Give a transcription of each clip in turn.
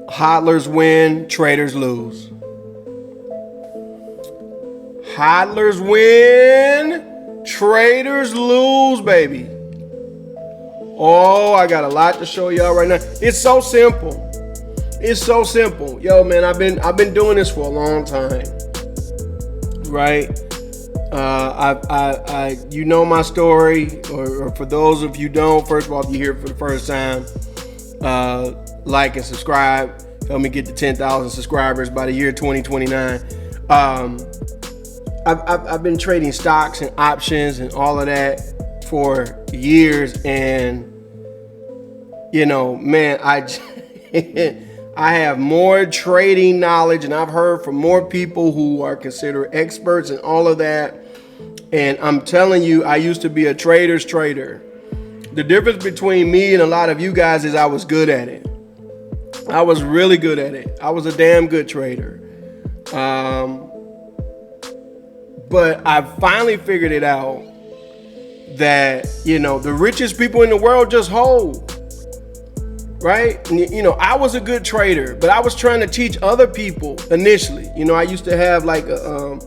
Hodlers win, traders lose. Hodlers win, traders lose, baby. Oh, I got a lot to show y'all right now. It's so simple. It's so simple. Yo, man, I've been doing this for a long time. Right? You know my story, or for those of you who don't, first of all, if you hear it for the first time, like and subscribe. Help me get to 10,000 subscribers by the year 2029. I've been trading stocks and options and all of that for years, and man, I have more trading knowledge, and I've heard from more people who are considered experts and all of that. And I'm telling you, I used to be a trader's trader. The difference between me and a lot of you guys is I was good at it. I was really good at it. I was a damn good trader. But I finally figured it out that, the richest people in the world just hold. Right? I was a good trader, but I was trying to teach other people initially. I used to have like a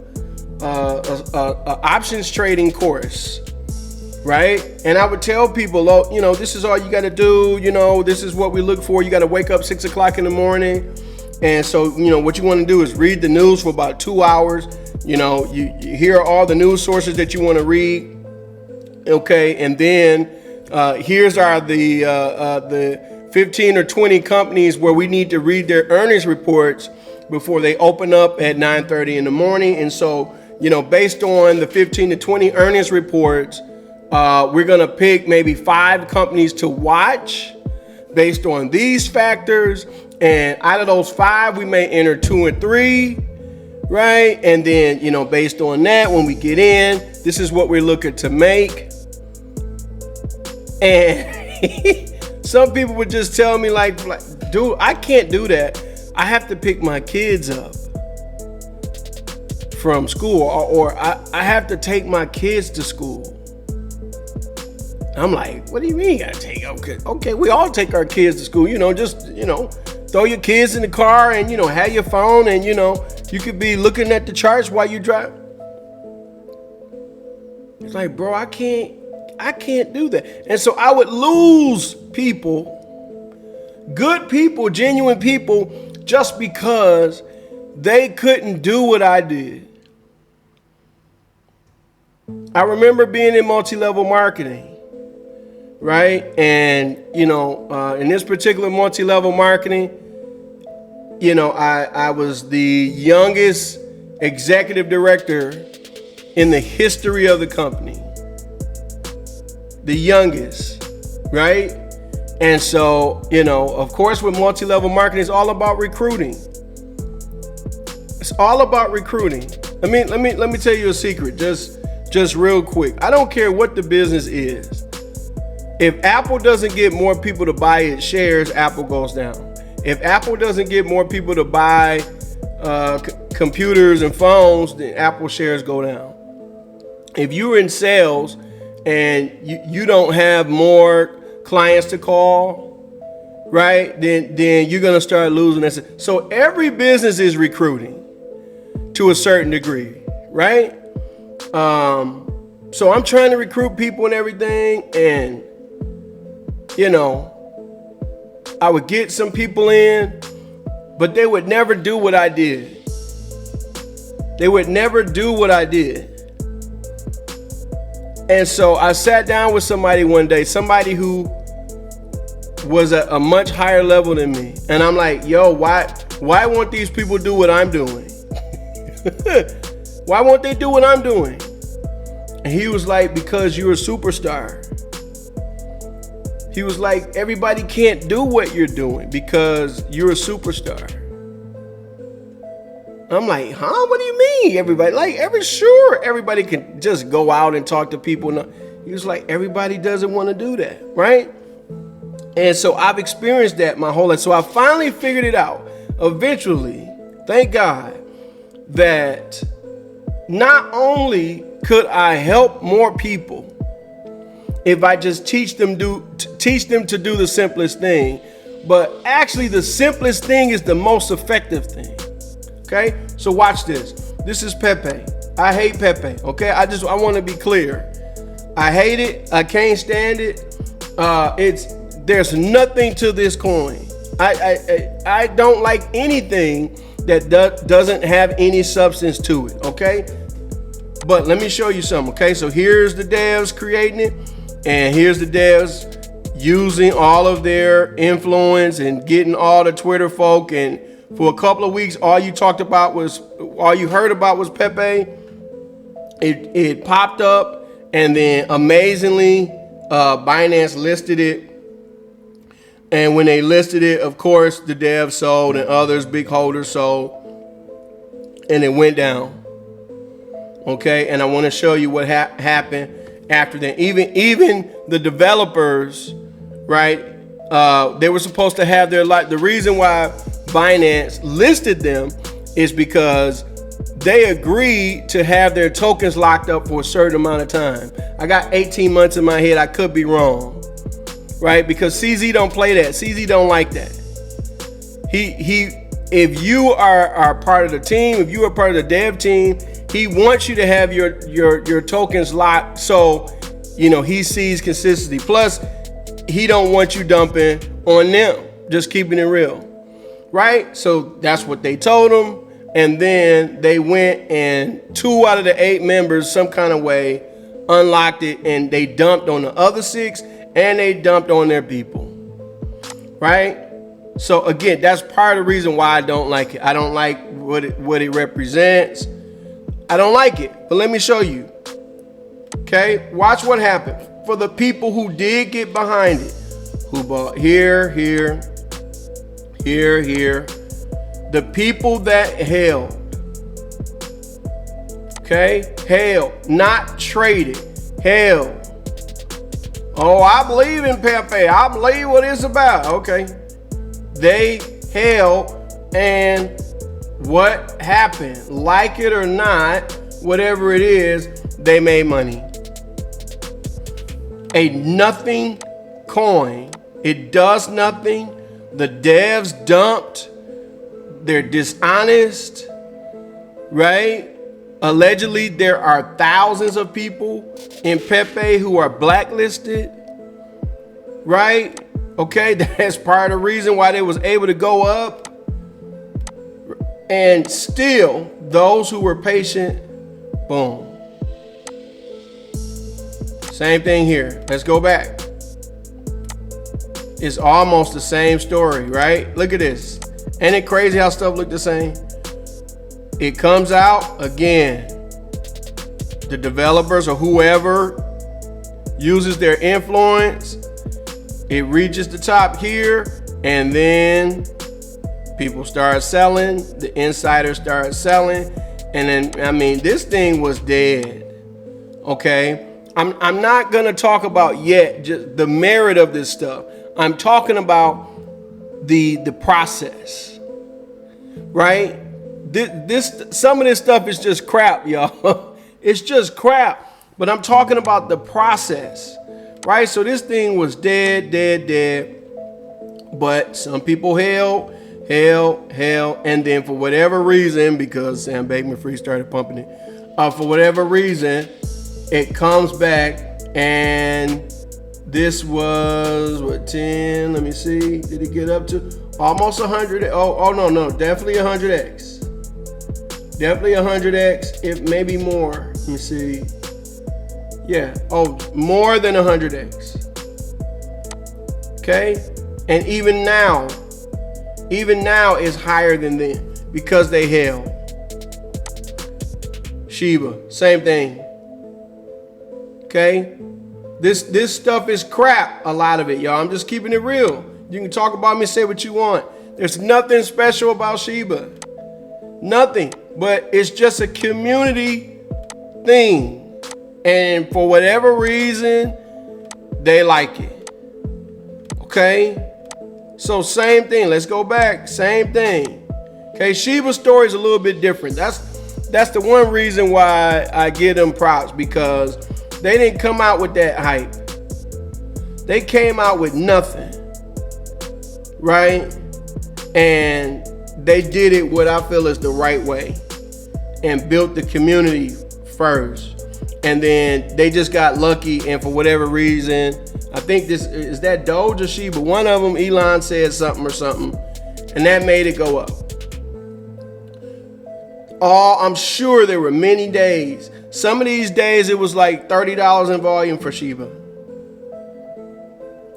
options trading course, right? And I would tell people, oh, this is all you got to do. This is what we look for. You got to wake up 6 o'clock in the morning. And so, what you want to do is read the news for about 2 hours. You hear all the news sources that you want to read. Okay. And then here's the 15 or 20 companies where we need to read their earnings reports before they open up at 9:30 in the morning. And so, based on the 15 to 20 earnings reports, we're going to pick maybe 5 companies to watch based on these factors. And out of those 5, we may enter 2 and 3, right? And then, based on that, when we get in, this is what we're looking to make. And some people would just tell me like, dude, I can't do that. I have to pick my kids up from school, or I have to take my kids to school. I'm like, what do you mean you gotta take? Okay, we all take our kids to school. Just throw your kids in the car and have your phone, and you could be looking at the charts while you drive. It's like, bro, I can't do that. And so I would lose people, good people, genuine people, just because they couldn't do what I did. I remember being in multi-level marketing, right? And, in this particular multi-level marketing, I was the youngest executive director in the history of the company. The youngest, right? And so, of course, with multi-level marketing, it's all about recruiting. It's all about recruiting. Let me tell you a secret, just real quick. I don't care what the business is. If Apple doesn't get more people to buy its shares, Apple goes down. If Apple doesn't get more people to buy computers and phones, then Apple shares go down. If you're in sales and you don't have more clients to call, right, then you're going to start losing that. So every business is recruiting to a certain degree, right? So I'm trying to recruit people and everything, and I would get some people in, but they would never do what I did. They would never do what I did. And so I sat down with somebody one day, somebody who was at a much higher level than me. And I'm like, yo, why won't these people do what I'm doing? Why won't they do what I'm doing? And he was like, because you're a superstar. He was like, everybody can't do what you're doing because you're a superstar. I'm like, huh? What do you mean? Everybody, everybody can just go out and talk to people. He was like, everybody doesn't want to do that, right? And so I've experienced that my whole life. So I finally figured it out eventually, thank God, that not only could I help more people if I just teach them to do the simplest thing, But actually the simplest thing is the most effective thing. Okay, so watch this. This is Pepe. I hate Pepe. Okay, I want to be clear. I hate it. I can't stand it. There's nothing to this coin. I don't like anything that doesn't have any substance to it. Okay, but let me show you something. Okay, so here's the devs creating it, and here's the devs using all of their influence and getting all the Twitter folk. And for a couple of weeks, all you heard about was Pepe. It popped up, and then amazingly, Binance listed it. And when they listed it, of course, the devs sold and others, big holders sold, and it went down. Okay, and I want to show you what happened after that. Even the developers, right? They were supposed to have their the reason why Binance listed them is because they agreed to have their tokens locked up for a certain amount of time. I got 18 months in my head. I could be wrong, right? Because CZ don't play that. CZ don't like that. If you are part of the team, if you are part of the dev team, he wants you to have your tokens locked, so he sees consistency. Plus, he don't want you dumping on them. Just keeping it real, right? So that's what they told him. And then they went and 2 out of the 8 members, some kind of way, unlocked it, and they dumped on the other 6, and they dumped on their people, right? So again, that's part of the reason why I don't like it. I don't like what it represents. I don't like it, but let me show you. Okay, watch what happened. For the people who did get behind it, who bought here, the people that held, okay, held, not traded, held. Oh, I believe in Pepe. I believe what it's about. Okay, they held, and what happened? Like it or not, whatever it is, they made money. A nothing coin. It does nothing. The devs dumped. They're dishonest, right? Allegedly, there are thousands of people in Pepe who are blacklisted, right? Okay, that's part of the reason why they was able to go up. And still, those who were patient, boom. Same thing here. Let's go back. It's almost the same story, right? Look at this. Ain't it crazy how stuff look the same? It comes out again. The developers or whoever uses their influence, it reaches the top here, and then people start selling, the insiders start selling, and then, this thing was dead, okay? I'm not gonna talk about yet just the merit of this stuff. I'm talking about the process, right? Some of this stuff is just crap, y'all. It's just crap, but I'm talking about the process, right? So this thing was dead, but some people held, and then for whatever reason, because Sam Bankman-Fried started pumping it, for whatever reason, it comes back, and this was what, 10? Let me see. Did it get up to almost 100? Oh no, definitely 100x. Definitely 100x. If maybe more. Let me see. Yeah. Oh, more than 100x. Okay. And even now is higher than then because they held. Shiba, same thing. Okay. This stuff is crap, a lot of it, y'all. I'm just keeping it real. You can talk about me, say what you want. There's nothing special about Shiba. Nothing. But it's just a community thing. And for whatever reason, they like it. Okay? So same thing. Let's go back. Same thing. Okay, Shiba's story is a little bit different. That's the one reason why I give them props, because they didn't come out with that hype. They came out with nothing. right? And they did it what I feel is the right way and built the community first. And then they just got lucky, and for whatever reason, I think this is that Doge or Shiba, one of them, Elon said something, and that made it go up. I'm sure there were many days. Some of these days it was like $30 in volume for Shiba.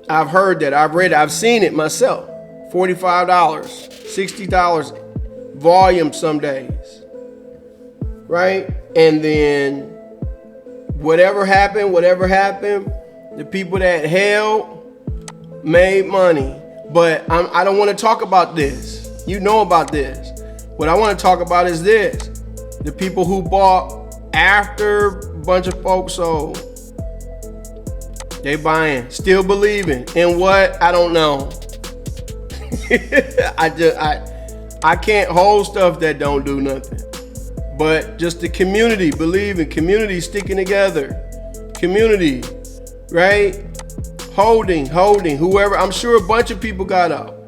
I've heard that, I've read it, I've seen it myself. $45, $60 volume some days, right? And then whatever happened, the people that held made money. But I don't want to talk about this. You know about this. What I want to talk about is this. The people who bought after a bunch of folks sold. They buying, still believing in what? I don't know. I can't hold stuff that don't do nothing. But just the community believing, community sticking together, community, right? Holding, whoever, I'm sure a bunch of people got up.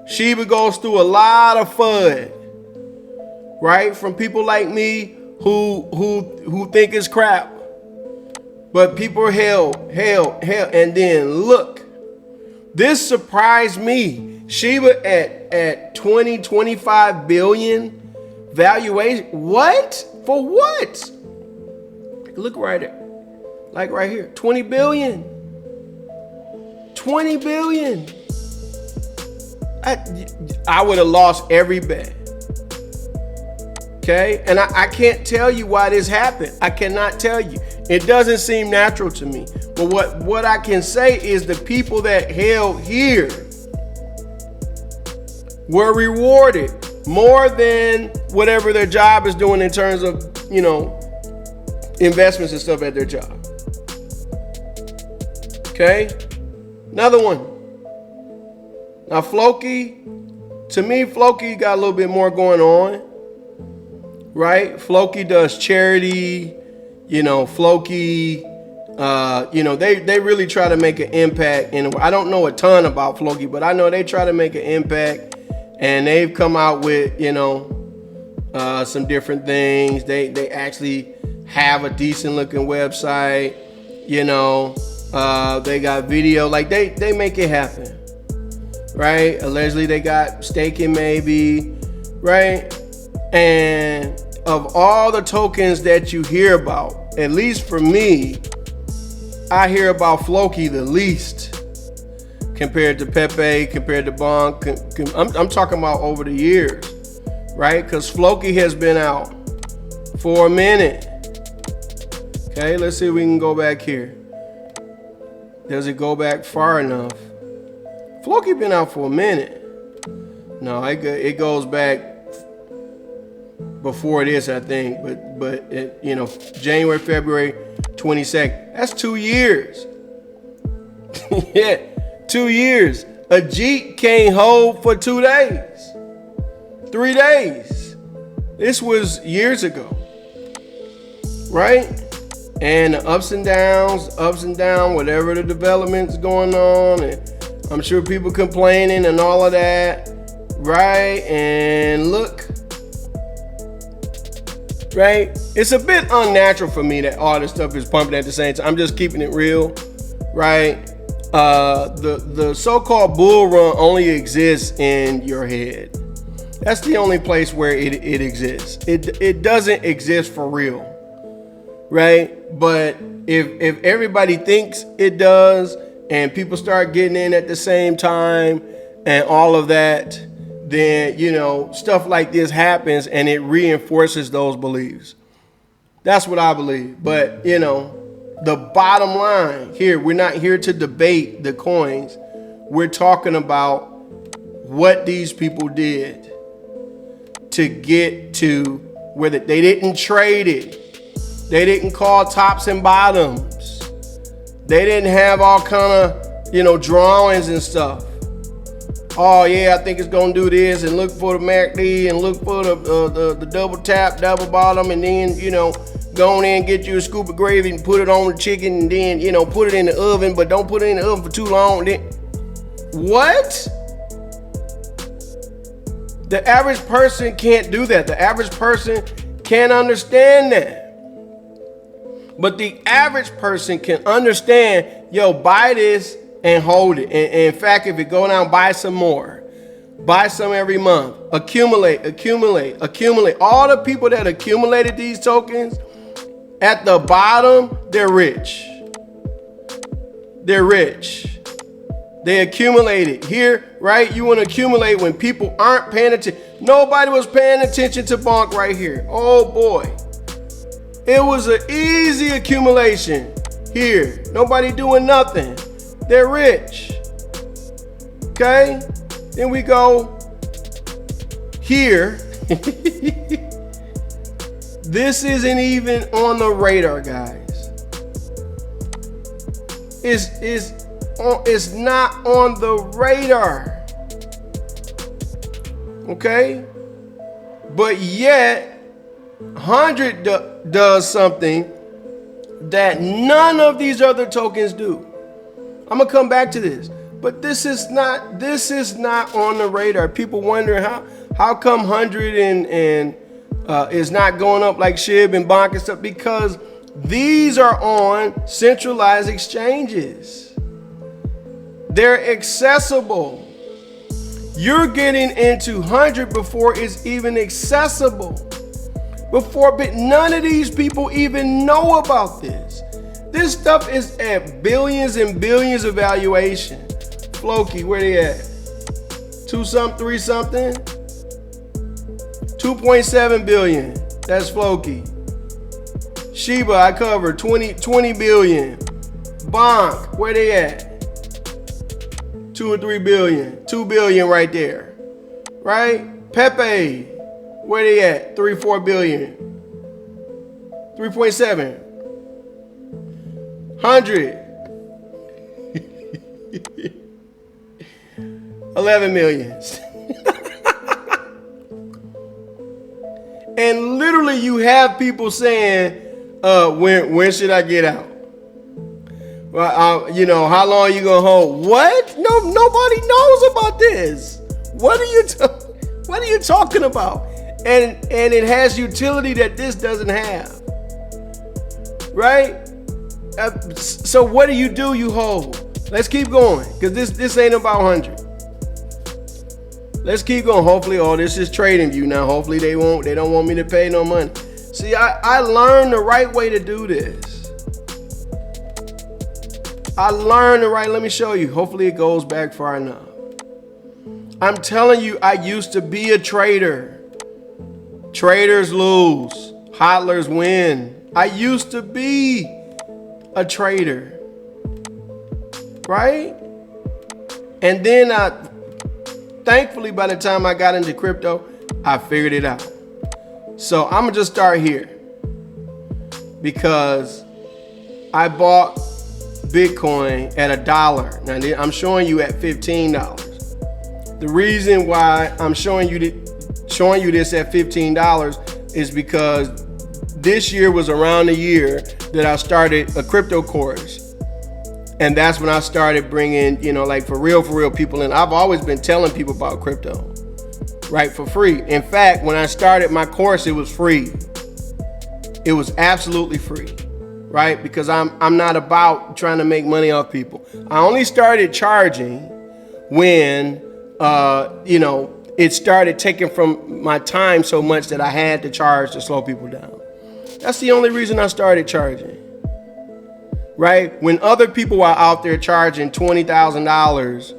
Shiba goes through a lot of FUD, right? From people like me who think it's crap. But people are held, and then look, this surprised me. Shiba at 25 billion valuation. What? For what? Look right there. Like right here. 20 billion. 20 billion. I would have lost every bet. Okay? And I can't tell you why this happened. I cannot tell you. It doesn't seem natural to me. But what I can say is the people that held here were rewarded more than whatever their job is doing in terms of, investments and stuff at their job. Okay? Another one. Now, Floki, to me, Floki got a little bit more going on, right? Floki does charity, Floki, they really try to make an impact. And I don't know a ton about Floki, but I know they try to make an impact, and they've come out with, some different things. They actually have a decent looking website, they got video, like they make it happen. Right? Allegedly they got staking maybe, right? And of all the tokens that you hear about, at least for me, I hear about Floki the least compared to Pepe, compared to Bonk. I'm talking about over the years, right? Because Floki has been out for a minute. Okay, let's see if we can go back here. Does it go back far enough? Floki been out for a minute. No, it goes back before this, I think. But it, January, February 22nd. That's 2 years. Yeah, 2 years. Ajit can't hold for 2 days. 3 days. This was years ago. Right? And the ups and downs, whatever the development's going on, and I'm sure people complaining and all of that, right? And look, right? It's a bit unnatural for me that all this stuff is pumping at the same time. I'm just keeping it real, right? The so-called bull run only exists in your head. That's the only place where it exists. It doesn't exist for real, right? But if everybody thinks it does, and people start getting in at the same time and all of that, then, stuff like this happens and it reinforces those beliefs. That's what I believe. But, the bottom line here, we're not here to debate the coins. We're talking about what these people did to get to where they didn't trade it. They didn't call tops and bottoms. They didn't have all kind of, drawings and stuff. Oh yeah, I think it's gonna do this, and look for the MACD, and look for the double tap, double bottom, and then go in and get you a scoop of gravy and put it on the chicken, and then put it in the oven, but don't put it in the oven for too long. Then what? The average person can't do that. The average person can't understand that. But the average person can understand, yo, buy this and hold it. And in fact, if it go down, buy some more. Buy some every month. Accumulate. All the people that accumulated these tokens, at the bottom, they're rich. They're rich. They accumulated. Here, right? You want to accumulate when people aren't paying attention. Nobody was paying attention to Bonk right here. Oh boy. It was an easy accumulation here. Nobody doing nothing. They're rich. Okay? Then we go here. This isn't even on the radar, guys. It's not on the radar. Okay? But yet, 100 does something that none of these other tokens do. I'm gonna come back to this, but this is not on the radar. People wondering how come 100 and is not going up like SHIB and Bonk and stuff, because these are on centralized exchanges. They're accessible. You're getting into 100 before it's even accessible. But none of these people even know about this. This stuff is at billions and billions of valuation. Floki, where they at? 2 something, 3 something? 2.7 billion. That's Floki. Shiba, I covered 20 billion. Bonk, where they at? 2 or 3 billion. 2 billion right there. Right? Pepe, where they at? 3-4 billion. 3.7. 100. 11 million. And literally you have people saying, when should I get out? Well, how long are you gonna hold? What? No, nobody knows about this. What are you talking about? And it has utility that this doesn't have, right? So what do? You hold. Let's keep going, because this ain't about 100. Let's keep going. Hopefully, this is TradingView now. Hopefully they don't want me to pay no money. See, I learned the right way to do this. Let me show you. Hopefully it goes back far enough. I'm telling you, I used to be a trader. Traders lose, hodlers win. I used to be a trader, right? And then thankfully, by the time I got into crypto, I figured it out. So I'm gonna just start here, because I bought Bitcoin at $1. Now I'm showing you at $15. The reason why I'm showing you this at $15 is because this year was around the year that I started a crypto course. And that's when I started bringing, like for real people in. I've always been telling people about crypto, right, for free. In fact, when I started my course, it was free. It was absolutely free, right? Because I'm not about trying to make money off people. I only started charging when, it started taking from my time so much that I had to charge to slow people down. That's the only reason I started charging. Right? When other people are out there charging $20,000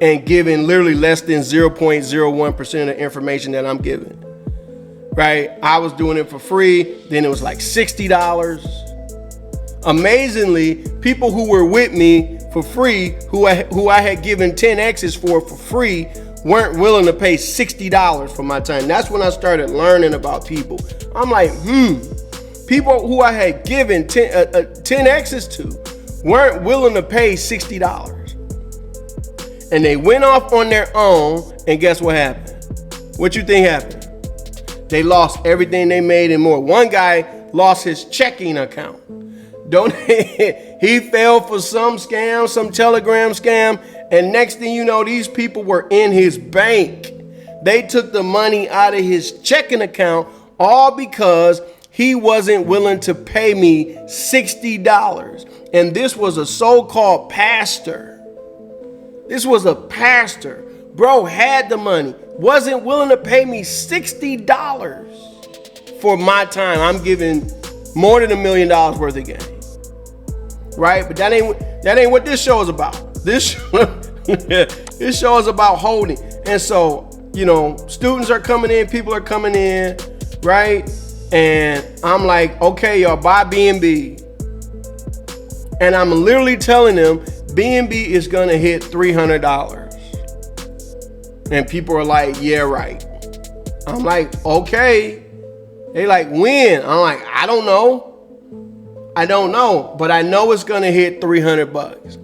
and giving literally less than 0.01% of the information that I'm giving. Right? I was doing it for free. Then it was like $60. Amazingly, people who were with me for free, who I had given 10X's for free, weren't willing to pay $60 for my time. That's when I started learning about people. I'm like, people who I had given 10X's to weren't willing to pay $60. And they went off on their own, and guess what happened? What you think happened? They lost everything they made and more. One guy lost his checking account. He fell for some scam, some Telegram scam, and next thing you know, these people were in his bank. They took the money out of his checking account all because he wasn't willing to pay me $60. And this was a so-called pastor. This was a pastor. Bro had the money, wasn't willing to pay me $60 for my time. I'm giving more than $1 million worth of game. Right? But that ain't what this show is about. This show is about holding. And so, students are coming in, people are coming in, right? And I'm like, okay, y'all, buy B&B. And I'm literally telling them B&B is gonna hit $300. And people are like, yeah, right. I'm like, okay. They like, when? I'm like, I don't know, but I know it's gonna hit $300.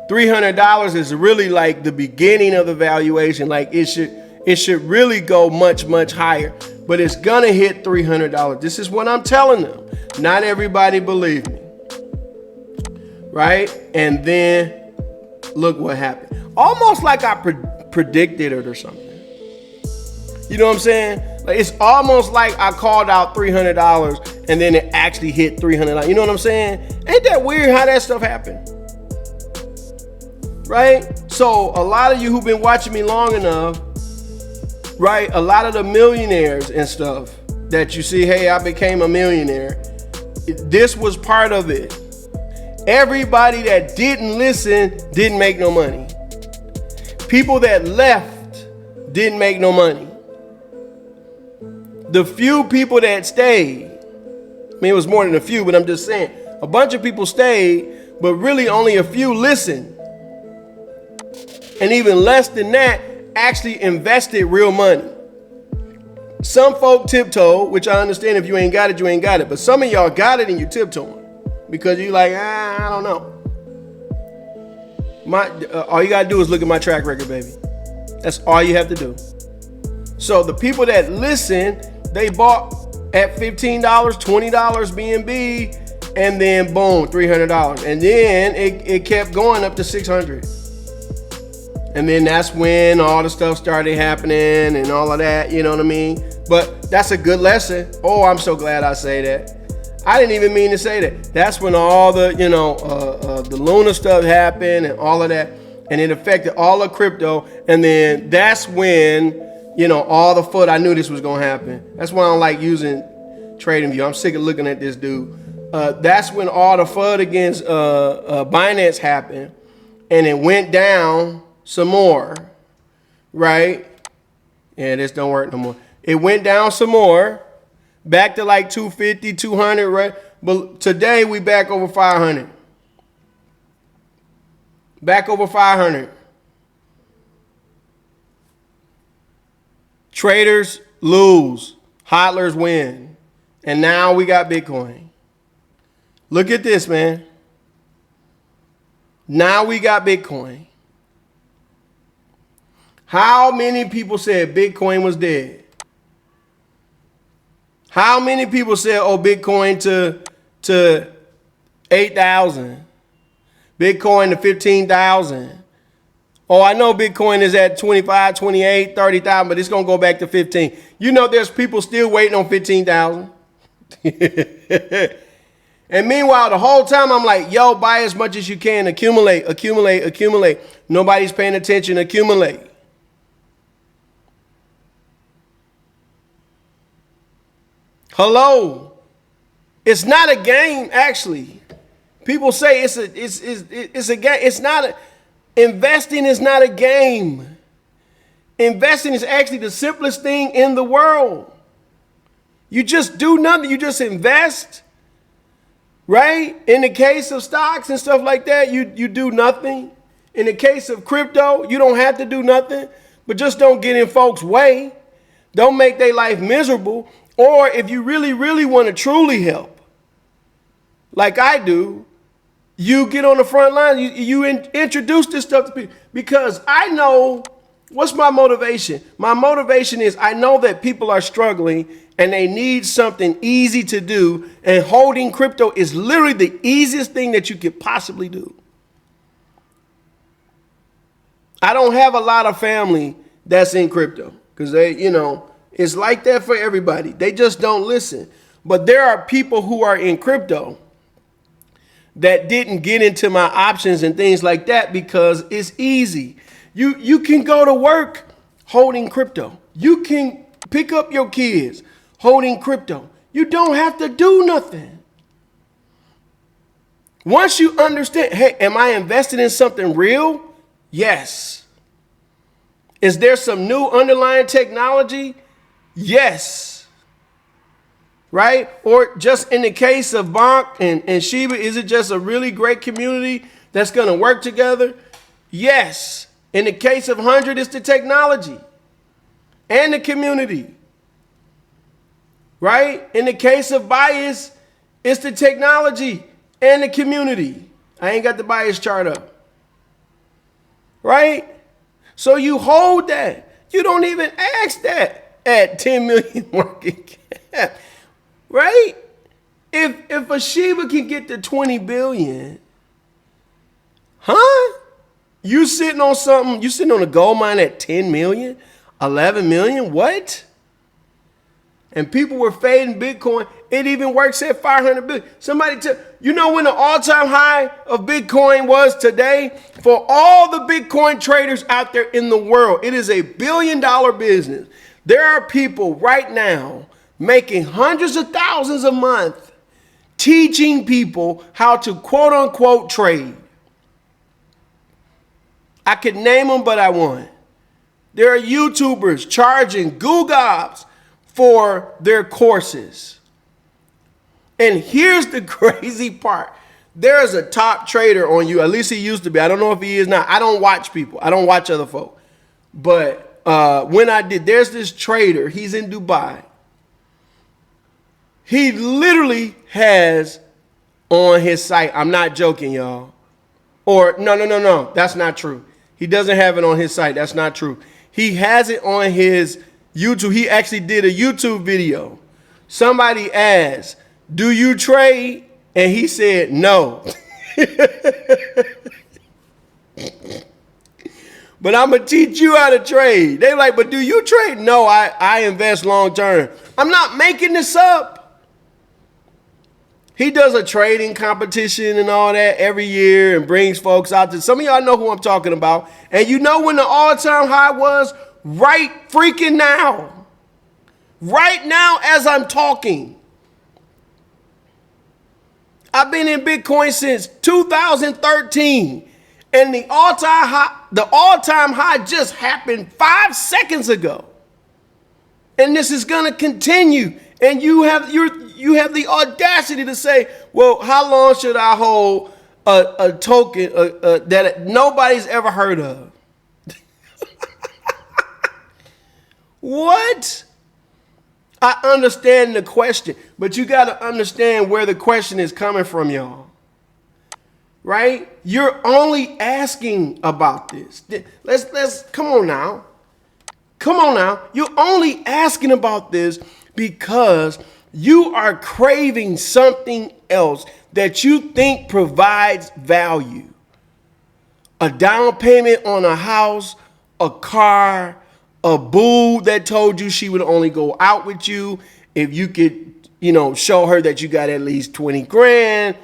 $300 is really like the beginning of the valuation. Like it should really go much, much higher, but it's gonna hit $300. This is what I'm telling them. Not everybody believe me, right? And then look what happened. Almost like I predicted it or something. You know what I'm saying? Like it's almost like I called out $300 and then it actually hit $300. You know what I'm saying? Ain't that weird how that stuff happened? Right? So a lot of you who've been watching me long enough, right? A lot of the millionaires and stuff that you see, hey, I became a millionaire. This was part of it. Everybody that didn't listen didn't make no money. People that left didn't make no money. The few people that stayed, I mean, it was more than a few, but I'm just saying, a bunch of people stayed, but really only a few listened. And even less than that actually invested real money. Some folk tiptoe, which I understand if you ain't got it, you ain't got it. But some of y'all got it and you tiptoeing because you like, I don't know. All you got to do is look at my track record, baby. That's all you have to do. So the people that listen, they bought at $15, $20 B&B, and then boom, $300. And then it kept going up to $600. And then that's when all the stuff started happening and all of that, you know what I mean? But that's a good lesson. Oh, I'm so glad I say that. I didn't even mean to say that. That's when all the, the Luna stuff happened and all of that. And it affected all of crypto. And then that's when, all the FUD, I knew this was going to happen. That's why I don't like using TradingView. I'm sick of looking at this dude. That's when all the FUD against Binance happened. And it went down some more, right? Yeah, this don't work no more. It went down some more, back to like 250, 200, right? But today we back over 500. Back over 500. Traders lose, hodlers win. And now we got Bitcoin. Look at this, man. Now we got Bitcoin. How many people said Bitcoin was dead? How many people said, oh, Bitcoin to 8,000? Bitcoin to 15,000? Oh, I know Bitcoin is at 25, 28, 30,000, but it's going to go back to 15. There's people still waiting on 15,000. And meanwhile, the whole time I'm like, yo, buy as much as you can. Accumulate, accumulate, accumulate. Nobody's paying attention. Accumulate. Hello. It's not a game, actually. People say it's a game. It's not a, investing is not a game. Investing is actually the simplest thing in the world. You just do nothing. You just invest, right? In the case of stocks and stuff like that, you do nothing. In the case of crypto, you don't have to do nothing, but just don't get in folks' way. Don't make their life miserable. Or if you really, really want to truly help, like I do, you get on the front line. You introduce this stuff to people, because I know what's my motivation. My motivation is I know that people are struggling and they need something easy to do. And holding crypto is literally the easiest thing that you could possibly do. I don't have a lot of family that's in crypto. Because it's like that for everybody. They just don't listen. But there are people who are in crypto that didn't get into my options and things like that because it's easy. You can go to work holding crypto. You can pick up your kids holding crypto. You don't have to do nothing. Once you understand, hey, am I invested in something real? Yes. Is there some new underlying technology? Yes. Right? Or just in the case of Bonk and Shiba, is it just a really great community that's going to work together? Yes. In the case of 100, it's the technology and the community. Right? In the case of Bias, it's the technology and the community. I ain't got the Bias chart up. Right? So you hold that. You don't even ask that at 10 million market cap. Right? If a Shiba can get to 20 billion, huh? You sitting on something, you sitting on a gold mine at 10 million, 11 million, what? And people were fading Bitcoin. It even works at 500 billion. Somebody tell, you know when the all-time high of Bitcoin was today? For all the Bitcoin traders out there in the world, it is $1 billion business. There are people right now making hundreds of thousands a month teaching people how to quote unquote trade. I could name them, but I won't. There are YouTubers charging googobs for their courses. And here's the crazy part. There is a top trader on you. At least he used to be. I don't know if he is now. I don't watch people. I don't watch other folk. But when I did, there's this trader. He's in Dubai. He literally has on his site, I'm not joking, y'all. Or no. That's not true. He doesn't have it on his site. That's not true. He has it on his YouTube. He actually did a YouTube video. Somebody asked, do you trade? And he said, no. But I'm going to teach you how to trade. They like, but do you trade? No, I invest long term. I'm not making this up. He does a trading competition and all that every year and brings folks out to. Some of y'all know who I'm talking about. And you know when the all-time high was? Right freaking now. Right now as I'm talking. I've been in Bitcoin since 2013. And the all-time high just happened 5 seconds ago. And this is going to continue. And you have the audacity to say, well, how long should I hold a token that nobody's ever heard of? What? I understand the question, but you got to understand where the question is coming from, y'all. Right? You're only asking about this. Let's come on now. Come on now. You're only asking about this because you are craving something else that you think provides value. A down payment on a house, a car, a boo that told you she would only go out with you if you could, show her that you got at least 20 grand,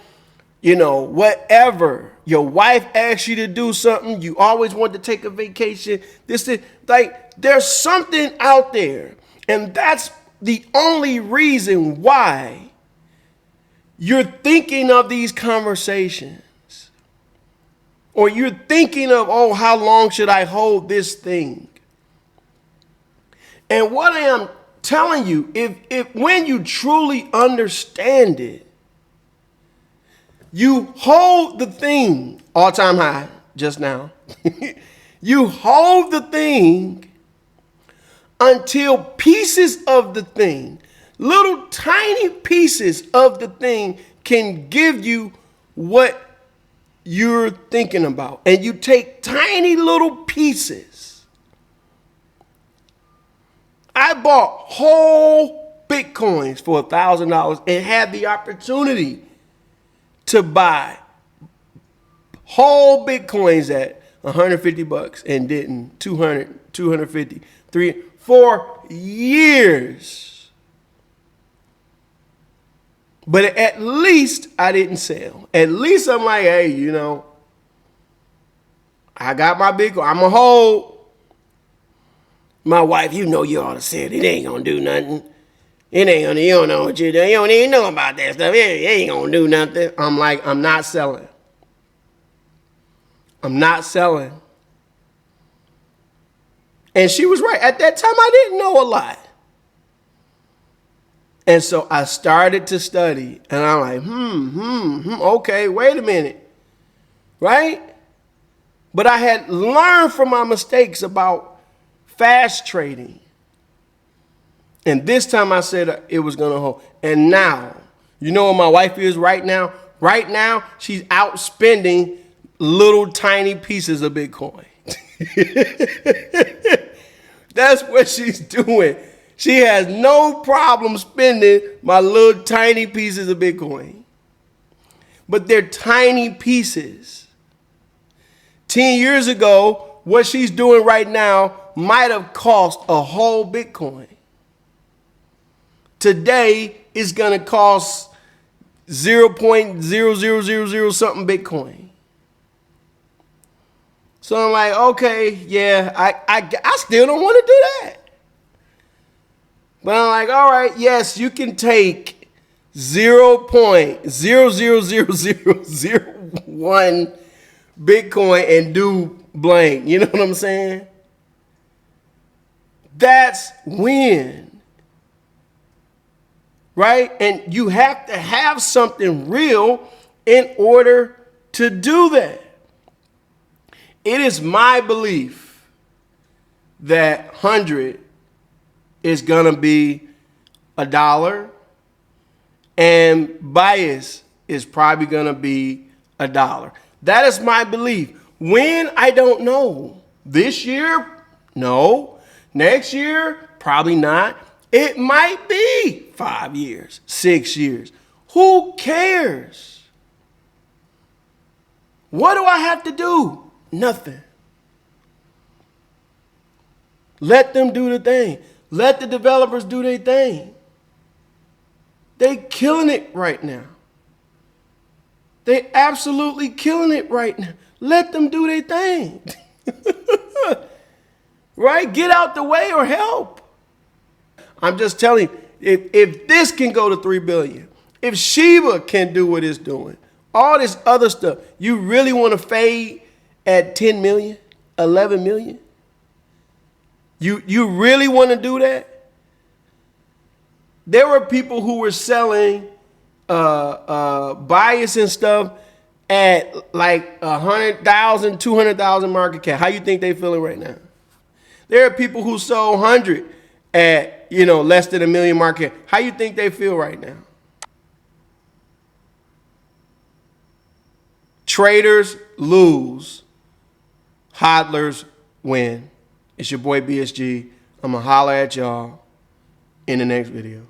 whatever. Your wife asks you to do something. You always want to take a vacation. There's something out there. And that's the only reason why you're thinking of these conversations. Or you're thinking of, oh, how long should I hold this thing? And what I am telling you, if when you truly understand it, you hold the thing, all-time high just now. You hold the thing until pieces of the thing, little tiny pieces of the thing can give you what you're thinking about. And you take tiny little pieces. I bought whole Bitcoins for $1,000 and had the opportunity to buy whole Bitcoins at $150 and didn't 200, 250, 3, 4 years. But at least I didn't sell. At least I'm like, hey, you know, I got my Bitcoin. I'm going to hold. My wife, you know you ought to sell it. It ain't going to do nothing. It ain't going to, you don't know what you do. You don't even know about that stuff. It ain't going to do nothing. I'm like, I'm not selling. I'm not selling. And she was right. At that time, I didn't know a lot. And so I started to study. And I'm like, okay, wait a minute. Right? But I had learned from my mistakes about fast trading. And this time I said it was going to hold. And now, you know what my wife is right now? Right now, she's out spending little tiny pieces of Bitcoin. That's what she's doing. She has no problem spending my little tiny pieces of Bitcoin. But they're tiny pieces. 10 years ago, what she's doing right now might have cost a whole Bitcoin. Today, it's going to cost 0.0000 something Bitcoin. So I'm like, okay, yeah, I still don't want to do that. But I'm like, all right, yes, you can take 0.000001 Bitcoin and do blank. You know what I'm saying? That's when. Right? And you have to have something real in order to do that. It is my belief that 100 is going to be $1 and bias is probably going to be $1. That is my belief. When? I don't know. This year? No. Next year? Probably not. It might be 5 years, 6 years. Who cares? What do I have to do? Nothing. Let them do the thing. Let the developers do their thing. They killing it right now. They absolutely killing it right now. Let them do their thing. Right? Get out the way or help. I'm just telling you, if this can go to 3 billion, if Shiba can do what it's doing, all this other stuff, you really want to fade at 10 million, 11 million? You really want to do that? There were people who were selling bias and stuff at like 100,000, 200,000 market cap. How you think they feeling right now? There are people who sold 100 at, you know, less than $1 million market. How you think they feel right now? Traders lose. Hodlers win. It's your boy BSG. I'm going to holler at y'all in the next video.